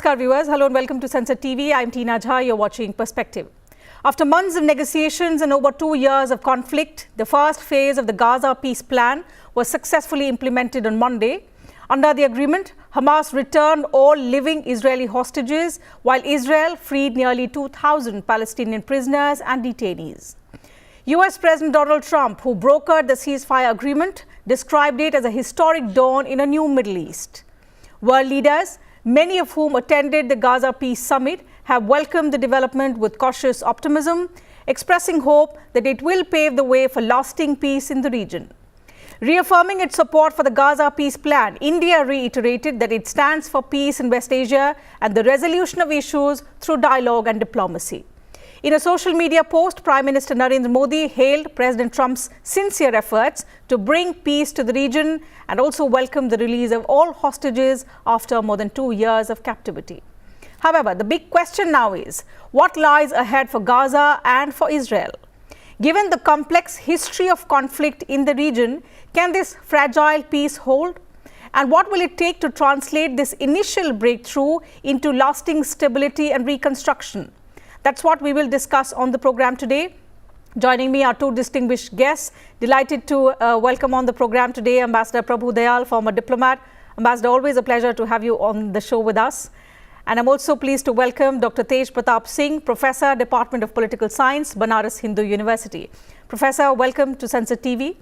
Namaskar viewers, hello and welcome to Sensor TV. I'm Tina Jha, you're watching Perspective. After months of negotiations and over 2 years of conflict, the first phase of the Gaza peace plan was successfully implemented on Monday. Under the agreement, Hamas returned all living Israeli hostages, while Israel freed nearly 2,000 Palestinian prisoners and detainees. US President Donald Trump, who brokered the ceasefire agreement, described it as a historic dawn in a new Middle East. World leaders, many of whom attended the Gaza Peace Summit, have welcomed the development with cautious optimism, expressing hope that it will pave the way for lasting peace in the region. Reaffirming its support for the Gaza peace plan, India reiterated that it stands for peace in West Asia and the resolution of issues through dialogue and diplomacy. In a social media post, Prime Minister Narendra Modi hailed President Trump's sincere efforts to bring peace to the region and also welcomed the release of all hostages after more than 2 years of captivity. However, the big question now is, what lies ahead for Gaza and for Israel? Given the complex history of conflict in the region, can this fragile peace hold? And what will it take to translate this initial breakthrough into lasting stability and reconstruction? That's what we will discuss on the program today. Joining me are two distinguished guests. Delighted to welcome on the program today Ambassador Prabhu Dayal, former diplomat. Ambassador, always a pleasure to have you on the show with us. And I'm also pleased to welcome Dr. Tej Pratap Singh, Professor, Department of Political Science, Banaras Hindu University. Professor, welcome to Sensor TV.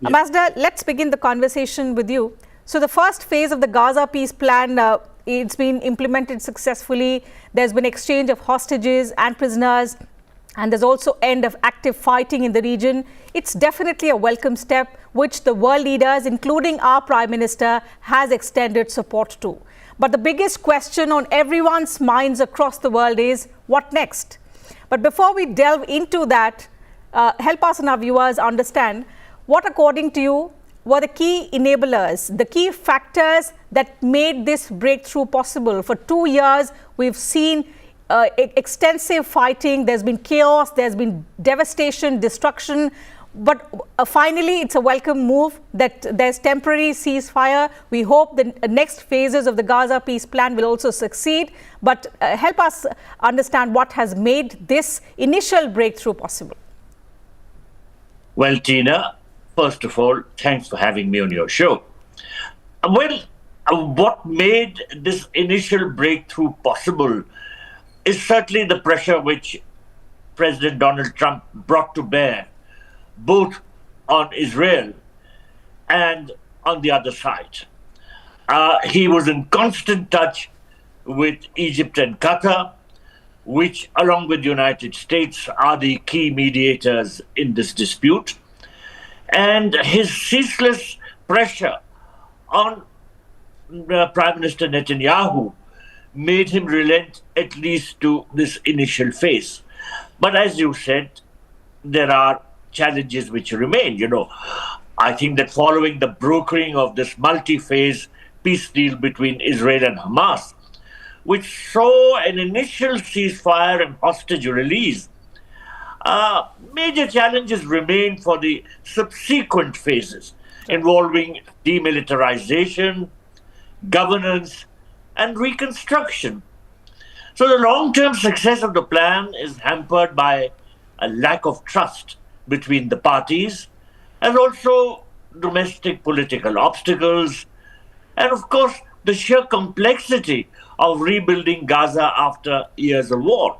Yeah. Ambassador, let's begin the conversation with you. So the first phase of the Gaza peace plan, it's been implemented successfully. There's been exchange of hostages and prisoners, and there's also end of active fighting in the region. It's definitely a welcome step, which the world leaders, including our Prime Minister, has extended support to. But the biggest question on everyone's minds across the world is, what next? But before we delve into that, help us and our viewers understand what, according to you, were the key enablers, the key factors that made this breakthrough possible. For 2 years, we've seen extensive fighting, there's been chaos, there's been devastation, destruction, but finally it's a welcome move that there's temporary ceasefire. We hope the next phases of the Gaza peace plan will also succeed, but help us understand what has made this initial breakthrough possible. Well, Tina, first of all, thanks for having me on your show. Well, what made this initial breakthrough possible is certainly the pressure which President Donald Trump brought to bear, both on Israel and on the other side. He was in constant touch with Egypt and Qatar, which, along with the United States, are the key mediators in this dispute. And his ceaseless pressure on Prime Minister Netanyahu made him relent at least to this initial phase. But as you said, there are challenges which remain. I think that following the brokering of this multi-phase peace deal between Israel and Hamas, which saw an initial ceasefire and hostage release, major challenges remain for the subsequent phases involving demilitarization, governance, and reconstruction. So the long-term success of the plan is hampered by a lack of trust between the parties, and also domestic political obstacles, and of course the sheer complexity of rebuilding Gaza after years of war.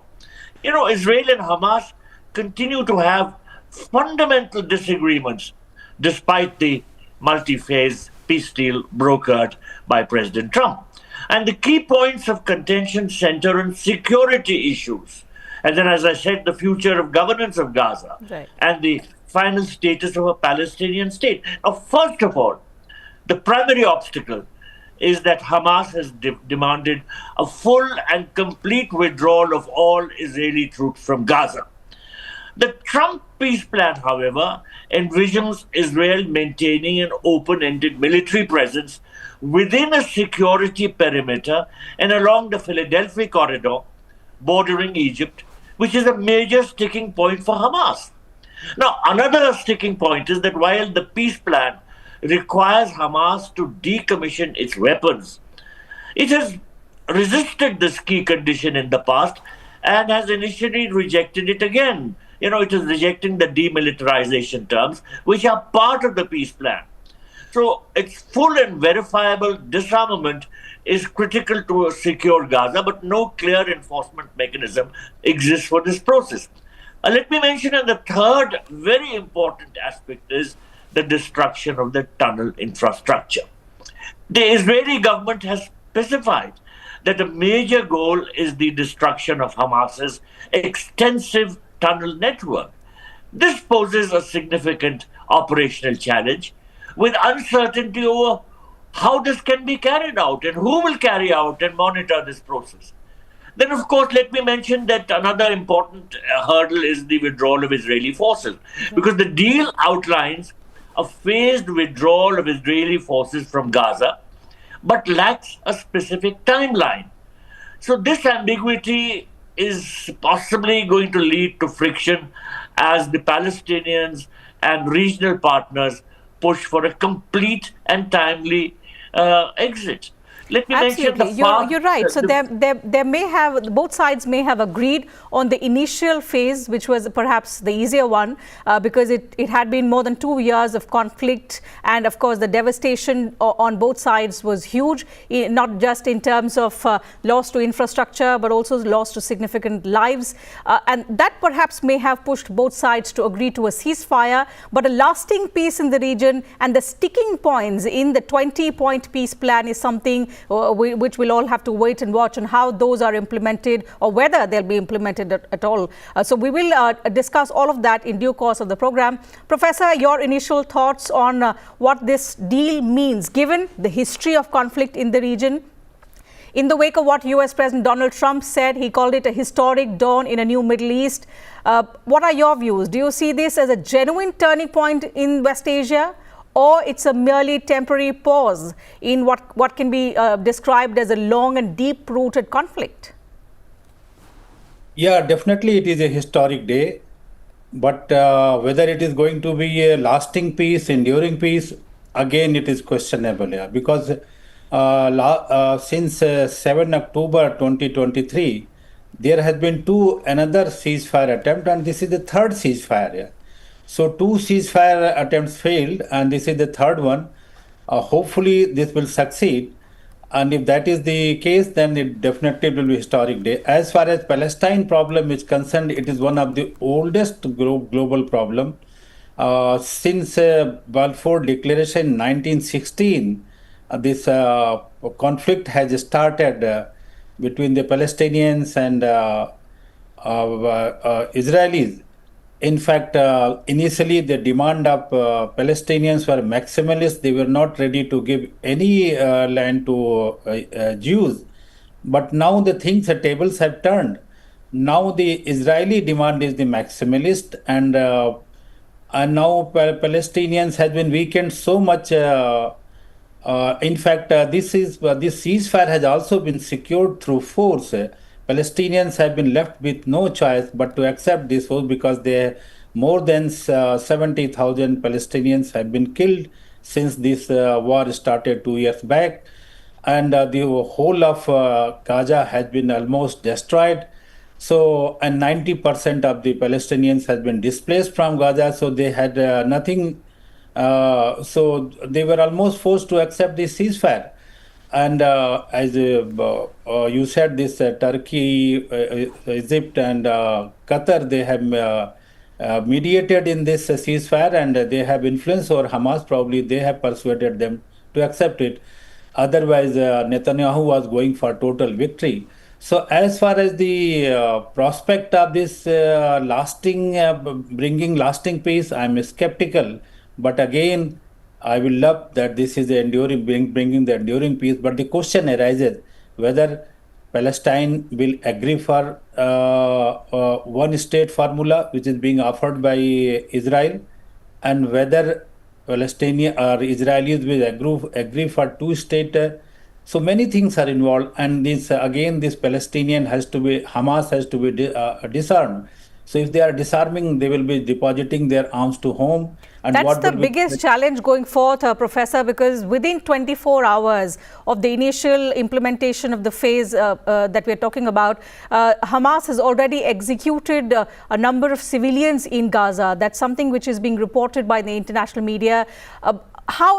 Israel and Hamas continue to have fundamental disagreements despite the multi-phase peace deal brokered by President Trump. And the key points of contention center on security issues. And then, as I said, the future of governance of Gaza, right, and the final status of a Palestinian state. Now, first of all, the primary obstacle is that Hamas has demanded a full and complete withdrawal of all Israeli troops from Gaza. The Trump peace plan, however, envisions Israel maintaining an open-ended military presence within a security perimeter and along the Philadelphia corridor bordering Egypt, which is a major sticking point for Hamas. Now, another sticking point is that while the peace plan requires Hamas to decommission its weapons, it has resisted this key condition in the past and has initially rejected it again. It is rejecting the demilitarization terms, which are part of the peace plan. So its full and verifiable disarmament is critical to secure Gaza, but no clear enforcement mechanism exists for this process. Let me mention the third very important aspect is the destruction of the tunnel infrastructure. The Israeli government has specified that a major goal is the destruction of Hamas's extensive tunnel network. This poses a significant operational challenge with uncertainty over how this can be carried out and who will carry out and monitor this process. Then, of course, let me mention that another important hurdle is the withdrawal of Israeli forces, because the deal outlines a phased withdrawal of Israeli forces from Gaza, but lacks a specific timeline. So this ambiguity is possibly going to lead to friction as the Palestinians and regional partners push for a complete and timely exit. Let me mention the you're right. So there may have, both sides may have agreed on the initial phase, which was perhaps the easier one, because it had been more than 2 years of conflict, and of course the devastation on both sides was huge, not just in terms of loss to infrastructure, but also loss to significant lives, and that perhaps may have pushed both sides to agree to a ceasefire, but a lasting peace in the region and the sticking points in the 20-point peace plan is something which we'll all have to wait and watch on how those are implemented or whether they'll be implemented at all. So we will discuss all of that in due course of the program. Professor, your initial thoughts on what this deal means, given the history of conflict in the region? In the wake of what US President Donald Trump said, he called it a historic dawn in a new Middle East. What are your views? Do you see this as a genuine turning point in West Asia, or it's a merely temporary pause in what can be described as a long and deep-rooted conflict? Yeah, definitely it is a historic day. But whether it is going to be a lasting peace, enduring peace, again, it is questionable. Yeah, because since 7 October 2023, there has been another ceasefire attempt, and this is the third ceasefire. Yeah. So 2 ceasefire attempts failed, and this is the third one. Hopefully this will succeed. And if that is the case, then it definitely will be a historic day. As far as Palestine problem is concerned, it is one of the oldest global problem. Since Balfour Declaration in 1916, this conflict has started between the Palestinians and Israelis. In fact, initially the demand of Palestinians were maximalist. They were not ready to give any land to Jews. But now the tables have turned. Now the Israeli demand is the maximalist, and now Palestinians have been weakened so much. In fact, this ceasefire has also been secured through force. Palestinians have been left with no choice but to accept this force, because more than 70,000 Palestinians have been killed since this war started 2 years back. And the whole of Gaza has been almost destroyed. So, and 90% of the Palestinians has been displaced from Gaza, so they had nothing. So they were almost forced to accept this ceasefire. And as you said, this Turkey, Egypt, and Qatar, they have mediated in this ceasefire, and they have influence over Hamas. Probably they have persuaded them to accept it. Otherwise, Netanyahu was going for total victory. So as far as the prospect of this bringing lasting peace, I'm skeptical. But again, I will love that this is bringing the enduring peace. But the question arises whether Palestine will agree for one state formula, which is being offered by Israel, and whether Palestinian or Israelis will agree for 2-state. So many things are involved, and this Palestinian Hamas has to be disarmed. So if they are disarming, they will be depositing their arms to home. And that's what the will be biggest challenge going forth, Professor, because within 24 hours of the initial implementation of the phase that we're talking about, Hamas has already executed a number of civilians in Gaza. That's something which is being reported by the international media. How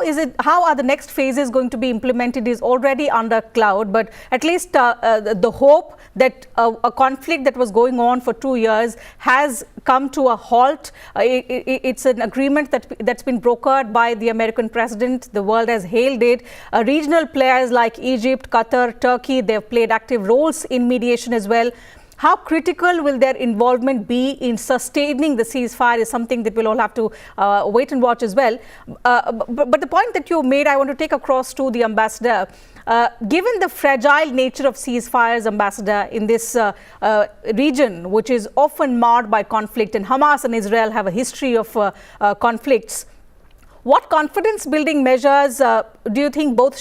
are the next phases going to be implemented is already under cloud, but at least the hope that a conflict that was going on for 2 years has come to a halt. It's an agreement that's been brokered by the American president. The world has hailed it. Regional players like Egypt, Qatar, Turkey, they've played active roles in mediation as well. How critical will their involvement be in sustaining the ceasefire is something that we'll all have to wait and watch as well. But the point that you made, I want to take across to the ambassador. Given the fragile nature of ceasefires, ambassador, in this region, which is often marred by conflict, and Hamas and Israel have a history of conflicts, what confidence-building measures do you think both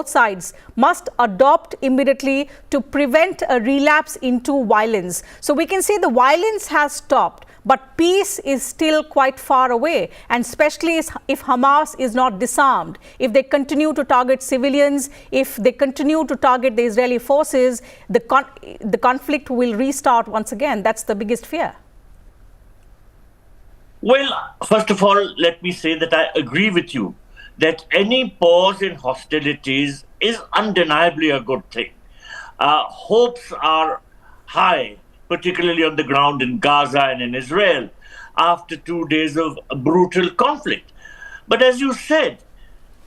sides must adopt immediately to prevent a relapse into violence? So we can say the violence has stopped, but peace is still quite far away, and especially if Hamas is not disarmed, if they continue to target civilians, if they continue to target the Israeli forces, the conflict will restart once again. That's the biggest fear. Well, first of all, let me say that I agree with you that any pause in hostilities is undeniably a good thing. Hopes are high, particularly on the ground in Gaza and in Israel, after 2 days of brutal conflict. But as you said,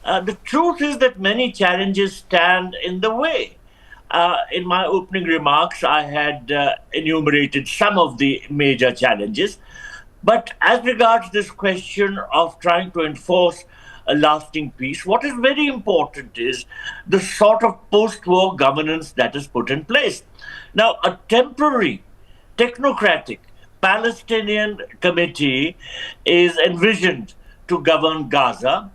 the truth is that many challenges stand in the way. In my opening remarks, I had enumerated some of the major challenges. But as regards this question of trying to enforce a lasting peace, what is very important is the sort of post-war governance that is put in place. Now, a temporary, technocratic Palestinian committee is envisioned to govern Gaza,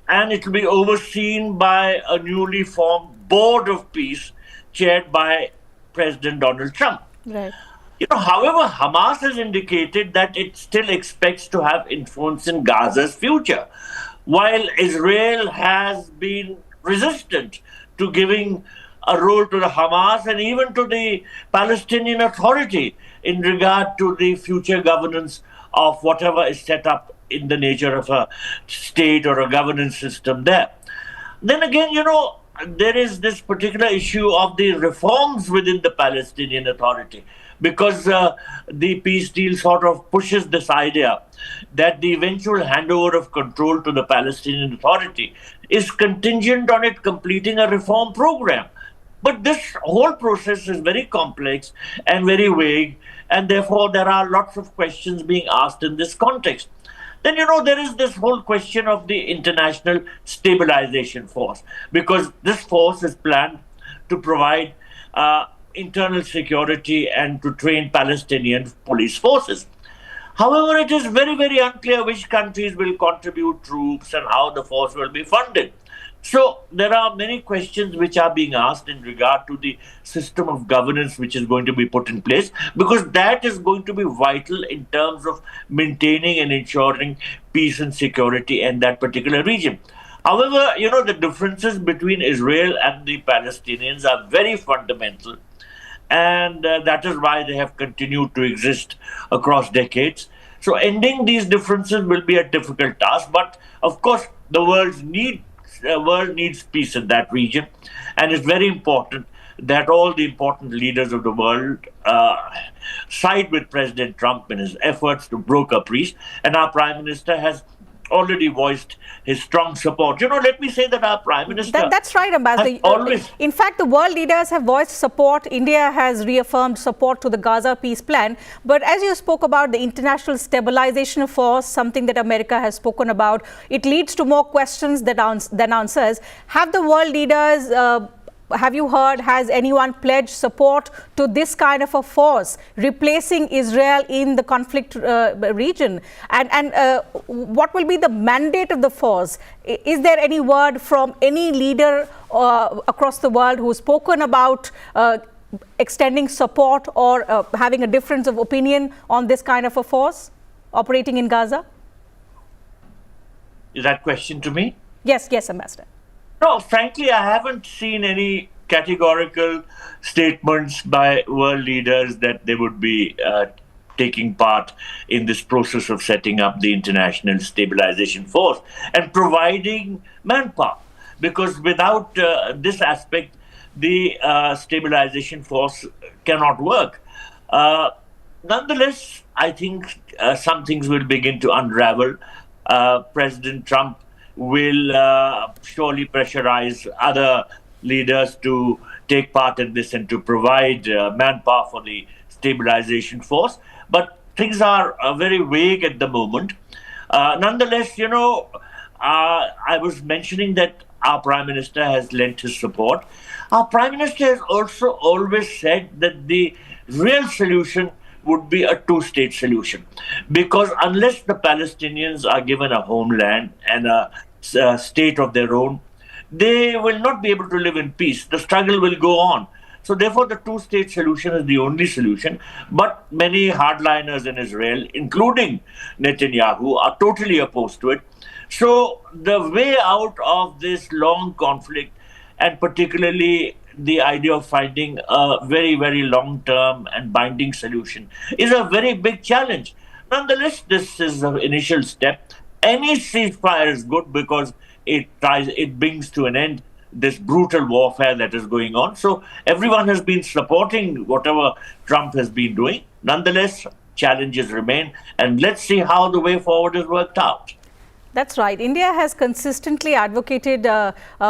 and it will be overseen by a newly formed board of peace chaired by President Donald Trump. Right. However, Hamas has indicated that it still expects to have influence in Gaza's future, while Israel has been resistant to giving a role to the Hamas and even to the Palestinian Authority in regard to the future governance of whatever is set up in the nature of a state or a governance system there. Then again, there is this particular issue of the reforms within the Palestinian Authority, because the peace deal sort of pushes this idea that the eventual handover of control to the Palestinian Authority is contingent on it completing a reform program. But this whole process is very complex and very vague, and therefore there are lots of questions being asked in this context. Then, there is this whole question of the International Stabilization Force, because this force is planned to provide internal security and to train Palestinian police forces. However, it is very, very unclear which countries will contribute troops and how the force will be funded. So there are many questions which are being asked in regard to the system of governance which is going to be put in place, because that is going to be vital in terms of maintaining and ensuring peace and security in that particular region. However, the differences between Israel and the Palestinians are very fundamental. And that is why they have continued to exist across decades. So ending these differences will be a difficult task. But of course, the world needs peace in that region. And it's very important that all the important leaders of the world side with President Trump in his efforts to broker peace. And our Prime Minister has already voiced his strong support. Let me say that our Prime Minister... That's right, Ambassador. In fact, the world leaders have voiced support. India has reaffirmed support to the Gaza peace plan. But as you spoke about the International Stabilization Force, something that America has spoken about, it leads to more questions than answers. Have the world leaders... have you heard, has anyone pledged support to this kind of a force, replacing Israel in the conflict region? And what will be the mandate of the force? Is there any word from any leader across the world who's spoken about extending support or having a difference of opinion on this kind of a force operating in Gaza? Is that question to me? Yes, Ambassador. No, frankly, I haven't seen any categorical statements by world leaders that they would be taking part in this process of setting up the International Stabilization Force and providing manpower. Because without this aspect, the stabilization force cannot work. Nonetheless, I think some things will begin to unravel. President Trump will surely pressurize other leaders to take part in this and to provide manpower for the stabilization force. But things are very vague at the moment. Nonetheless, I was mentioning that our Prime Minister has lent his support. Our Prime Minister has also always said that the real solution would be a two-state solution. Because unless the Palestinians are given a homeland and a state of their own, they will not be able to live in peace. The struggle will go on. So therefore, the two-state solution is the only solution. But many hardliners in Israel, including Netanyahu, are totally opposed to it. So the way out of this long conflict, and particularly the idea of finding a very, very long-term and binding solution, is a very big challenge. Nonetheless, this is an initial step. Any ceasefire is good because it brings to an end this brutal warfare that is going on. So everyone has been supporting whatever Trump has been doing. Nonetheless, challenges remain, and let's see how the way forward is worked out. That's right. India has consistently advocated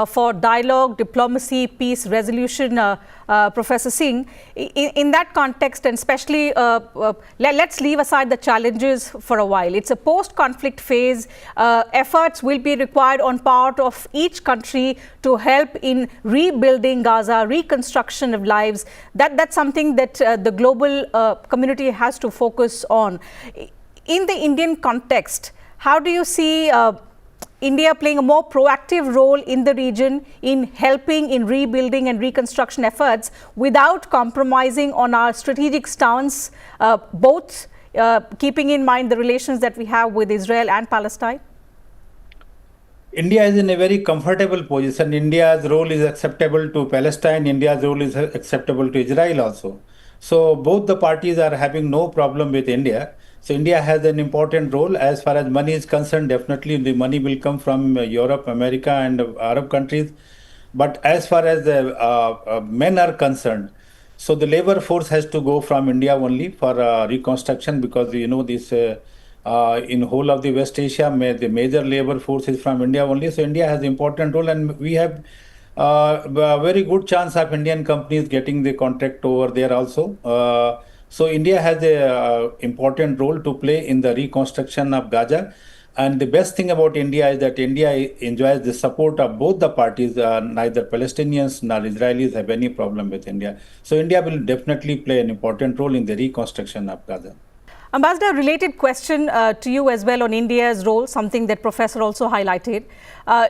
for dialogue, diplomacy, peace, resolution, Professor Singh. In that context, and especially, let's leave aside the challenges for a while. It's a post-conflict phase. Efforts will be required on part of each country to help in rebuilding Gaza, reconstruction of lives. That's something that the global community has to focus on. In the Indian context, how do you see India playing a more proactive role in the region in helping in rebuilding and reconstruction efforts without compromising on our strategic stance, both keeping in mind the relations that we have with Israel and Palestine? India is in a very comfortable position. India's role is acceptable to Palestine. India's role is acceptable to Israel also. So both the parties are having no problem with India. So India has an important role as far as money is concerned. Definitely the money will come from Europe, America and Arab countries. But as far as the men are concerned, so the labor force has to go from India only for reconstruction, because this in whole of the West Asia, the major labor force is from India only. So India has important role, and we have a very good chance of Indian companies getting the contract over there also. So India has a important role to play in the reconstruction of Gaza. And the best thing about India is that India enjoys the support of both the parties. Neither Palestinians nor Israelis have any problem with India. So India will definitely play an important role in the reconstruction of Gaza. Ambassador, related question to you as well on India's role, something that Professor also highlighted.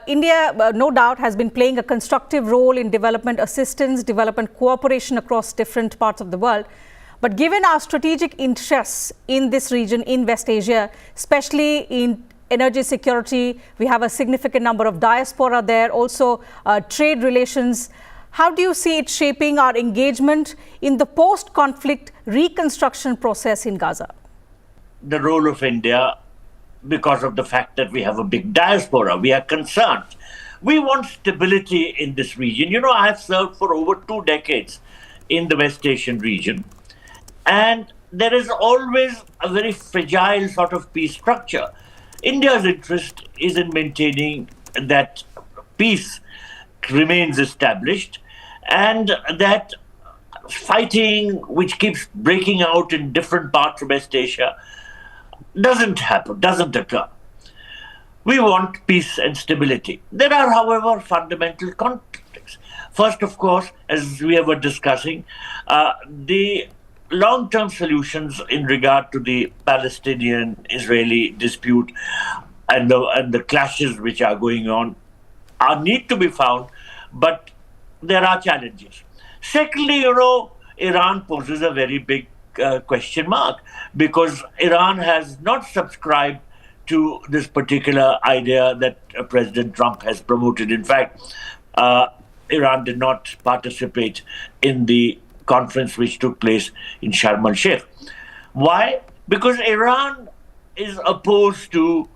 India, no doubt, has been playing a constructive role in development assistance, development cooperation across different parts of the world. But given our strategic interests in this region, in West Asia, especially in energy security, we have a significant number of diaspora there, also trade relations. How do you see it shaping our engagement in the post-conflict reconstruction process in Gaza? The role of India, because of the fact that we have a big diaspora, we are concerned. We want stability in this region. I have served for over 2 decades in the West Asian region. And there is always a very fragile sort of peace structure. India's interest is in maintaining that peace remains established, and that fighting, which keeps breaking out in different parts of West Asia, doesn't happen, doesn't occur. We want peace and stability. There are, however, fundamental conflicts. First, of course, as we were discussing, the long-term solutions in regard to the Palestinian-Israeli dispute and the clashes which are going on need to be found, but there are challenges. Secondly, Iran poses a very big question mark, because Iran has not subscribed to this particular idea that President Trump has promoted. In fact, Iran did not participate in the conference which took place in Sharm el Sheikh. Why? Because Iran is opposed to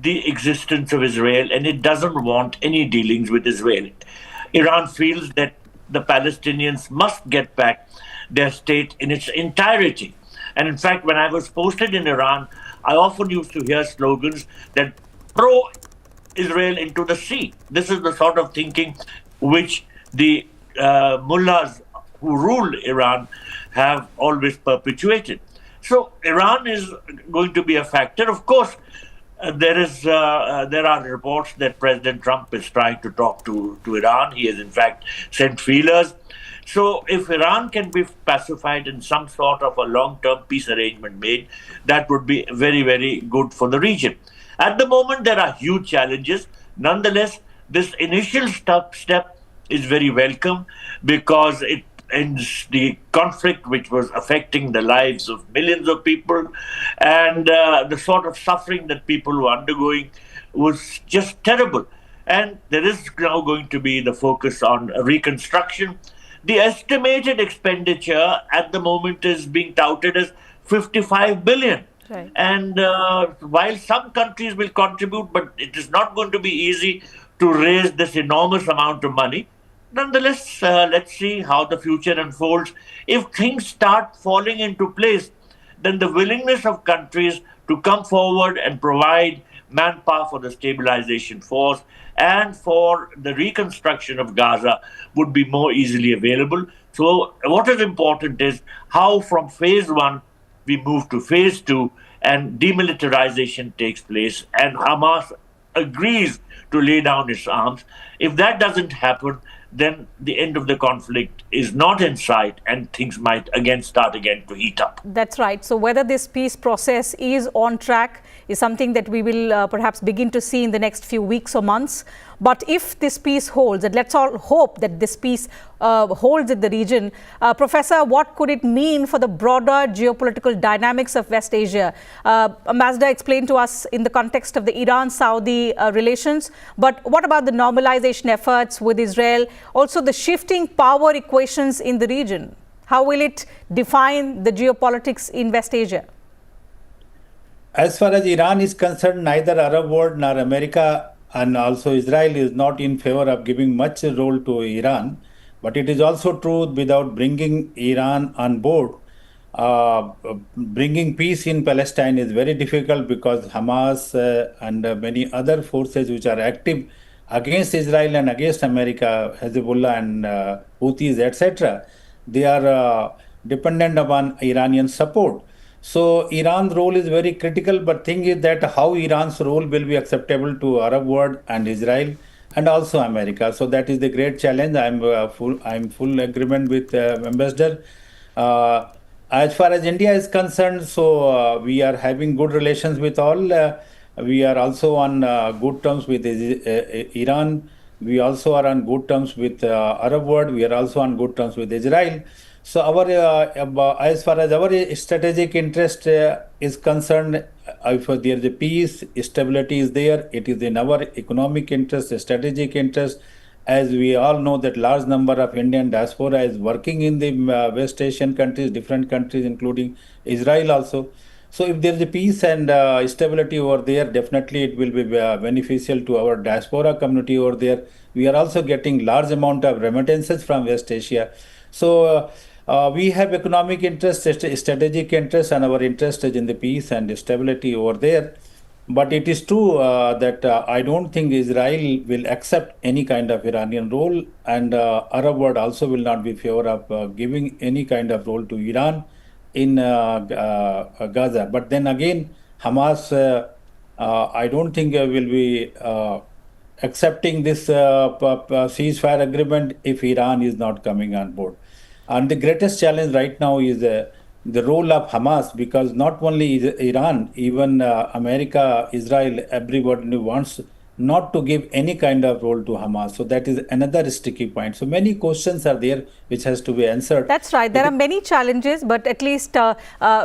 the existence of Israel, and it doesn't want any dealings with Israel. Iran feels that the Palestinians must get back their state in its entirety. And in fact, when I was posted in Iran, I often used to hear slogans that throw Israel into the sea. This is the sort of thinking which the mullahs who ruled Iran have always perpetuated. So Iran is going to be a factor. Of course, there are reports that President Trump is trying to talk to Iran. He has in fact sent feelers. So if Iran can be pacified and some sort of a long-term peace arrangement made, that would be very, very good for the region. At the moment, there are huge challenges. Nonetheless, this initial step is very welcome, because it ends the conflict which was affecting the lives of millions of people, and the sort of suffering that people were undergoing was just terrible. And there is now going to be the focus on reconstruction. The estimated expenditure at the moment is being touted as 55 billion. Right. And while some countries will contribute, but it is not going to be easy to raise this enormous amount of money. Nonetheless, let's see how the future unfolds. If things start falling into place, then the willingness of countries to come forward and provide manpower for the stabilization force and for the reconstruction of Gaza would be more easily available. So what is important is how from phase one we move to phase two and demilitarization takes place and Hamas agrees to lay down its arms. If that doesn't happen, then the end of the conflict is not in sight and things might start to heat up. That's right. So whether this peace process is on track is something that we will perhaps begin to see in the next few weeks or months. But if this peace holds, and let's all hope that this peace holds in the region, Professor, what could it mean for the broader geopolitical dynamics of West Asia? Ambassador explained to us in the context of the Iran-Saudi relations, but what about the normalization efforts with Israel? Also the shifting power equations in the region. How will it define the geopolitics in West Asia? As far as Iran is concerned, neither Arab world nor America and also Israel is not in favor of giving much role to Iran. But it is also true, without bringing Iran on board, bringing peace in Palestine is very difficult, because Hamas and many other forces which are active against Israel and against America, Hezbollah and Houthis, etc., they are dependent upon Iranian support. So Iran's role is very critical, but thing is that how Iran's role will be acceptable to Arab world and Israel and also America. So that is the great challenge. I'm full agreement with Ambassador. As far as India is concerned, so we are having good relations with all. We are also on good terms with Iran. We also are on good terms with Arab world. We are also on good terms with Israel. So our as far as our strategic interest is concerned, if there is a peace, stability is there, it is in our economic interest, strategic interest. As we all know that large number of Indian diaspora is working in the West Asian countries, different countries, including Israel also. So if there is a peace and stability over there, definitely it will be beneficial to our diaspora community over there. We are also getting large amount of remittances from West Asia. So we have economic interest, strategic interest, and our interest is in the peace and stability over there. But it is true that I don't think Israel will accept any kind of Iranian role, and Arab world also will not be in favor of giving any kind of role to Iran in Gaza. But then again, Hamas, I don't think will be accepting this ceasefire agreement if Iran is not coming on board. And the greatest challenge right now is the role of Hamas, because not only Iran, even America, Israel, everybody wants not to give any kind of role to Hamas. So that is another sticky point. So many questions are there which has to be answered. That's right. There are many challenges, but at least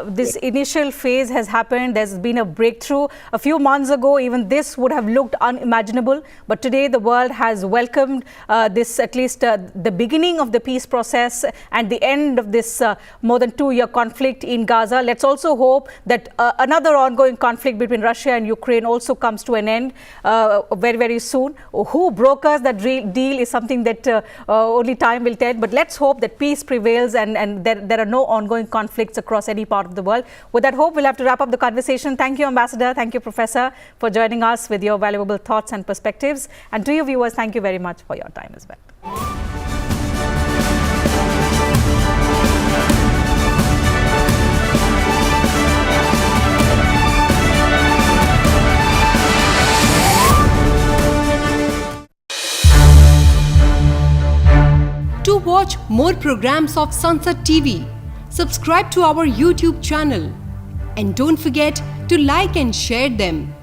this initial phase has happened. There's been a breakthrough. A few months ago, even this would have looked unimaginable. But today, the world has welcomed this, at least the beginning of the peace process and the end of this more than 2-year conflict in Gaza. Let's also hope that another ongoing conflict between Russia and Ukraine also comes to an end very, very soon. Who brokers that deal is something that only time will tell. But let's hope that peace prevails and there are no ongoing conflicts across any part of the world. With that hope, we'll have to wrap up the conversation. Thank you, Ambassador. Thank you, Professor, for joining us with your valuable thoughts and perspectives. And to you viewers, thank you very much for your time as well. To watch more programs of Sunset TV, subscribe to our YouTube channel and don't forget to like and share them.